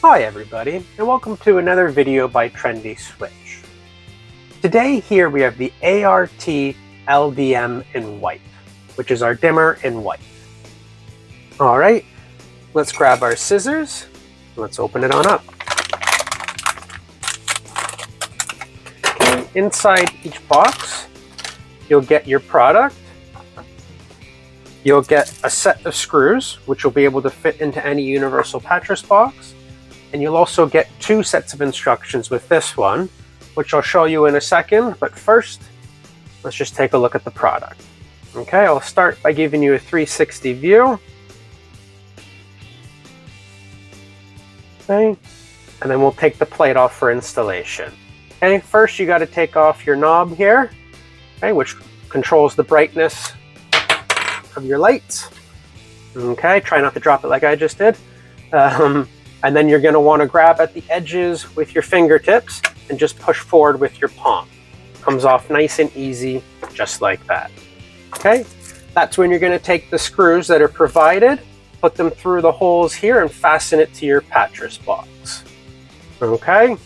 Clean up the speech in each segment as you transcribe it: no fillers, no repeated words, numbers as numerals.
Hi everybody, and welcome to another video by Trendi Switch. Today here we have the ART-LDM in white, which is our dimmer in white. Alright, let's grab our scissors, let's open it on up. Okay, inside each box, you'll get your product. You'll get a set of screws, which will be able to fit into any universal pattress box. And you'll also get two sets of instructions with this one, which I'll show you in a second. But first, let's just take a look at the product. Okay, I'll start by giving you a 360 view. Okay, and then we'll take the plate off for installation. Okay, first you got to take off your knob here, okay, which controls the brightness of your lights. Okay, try not to drop it like I just did. And then you're going to want to grab at the edges with your fingertips and just push forward with your palm. Comes off nice and easy, just like that. Okay, that's when you're going to take the screws that are provided, put them through the holes here and fasten it to your pattress box. Okay,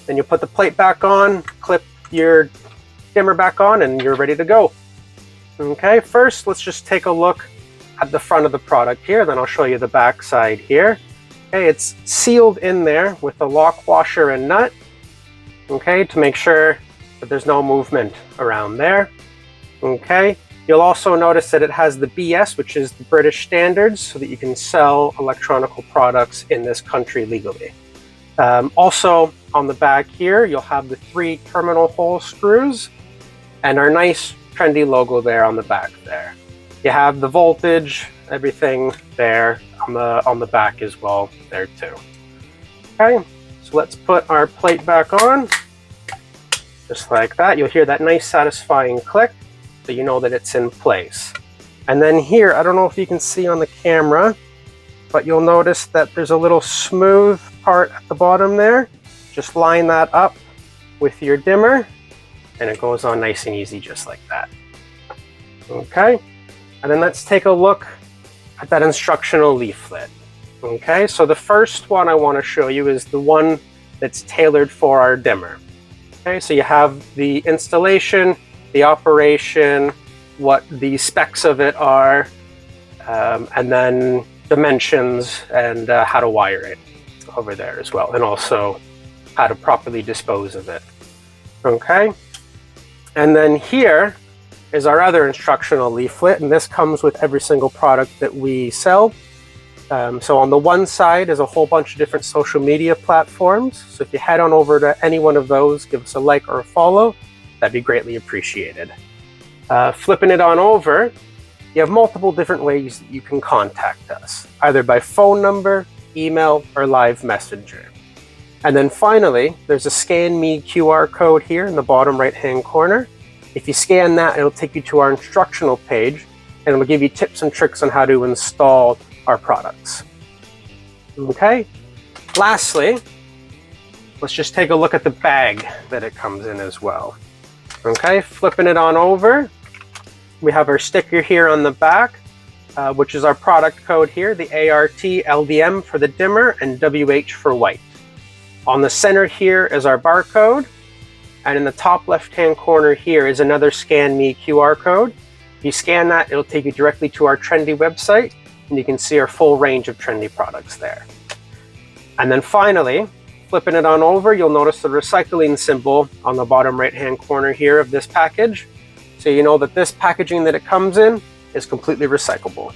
then you put the plate back on, clip your dimmer back on, and you're ready to go. Okay, first let's just take a look at the front of the product here, then I'll show you the back side here. Okay, it's sealed in there with a lock washer and nut, okay, to make sure that there's no movement around there. Okay, you'll also notice that it has the BS, which is the British standards, so that you can sell electronical products in this country legally. Also on the back here, you'll have the 3 terminal hole screws and our nice Trendi logo there on the back there. You have the voltage, everything there on the back as well there too. Okay, so let's put our plate back on, just like that. You'll hear that nice satisfying click, so you know that it's in place. And then here, I don't know if you can see on the camera, but you'll notice that there's a little smooth part at the bottom there. Just line that up with your dimmer, and it goes on nice and easy just like that. Okay, and then let's take a look at that instructional leaflet. Okay, so the first one I want to show you is the one that's tailored for our dimmer. Okay, so you have the installation, the operation, what the specs of it are, and then dimensions and how to wire it over there as well, and also how to properly dispose of it. Okay, and then here is our other instructional leaflet, and this comes with every single product that we sell. So on the one side is a whole bunch of different social media platforms. So if you head on over to any one of those, give us a like or a follow, that'd be greatly appreciated. Flipping it on over, you have multiple different ways that you can contact us, either by phone number, email, or live messenger. And then finally, there's a Scan Me QR code here in the bottom right-hand corner. If you scan that, it'll take you to our instructional page, and it'll give you tips and tricks on how to install our products. Okay, lastly, let's just take a look at the bag that it comes in as well. Okay, flipping it on over, we have our sticker here on the back, which is our product code here, the ART-LDM for the dimmer and WH for white. On the center here is our barcode. And in the top left-hand corner here is another Scan Me QR code. If you scan that, it'll take you directly to our Trendi website, and you can see our full range of Trendi products there. And then finally, flipping it on over, you'll notice the recycling symbol on the bottom right-hand corner here of this package. So you know that this packaging that it comes in is completely recyclable.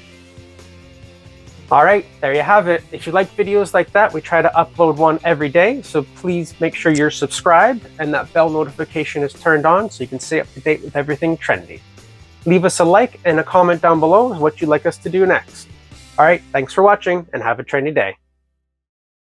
All right, there you have it. If you like videos like that, we try to upload one every day. So please make sure you're subscribed and that bell notification is turned on so you can stay up to date with everything Trendi. Leave us a like and a comment down below what you'd like us to do next. All right, thanks for watching and have a trendy day.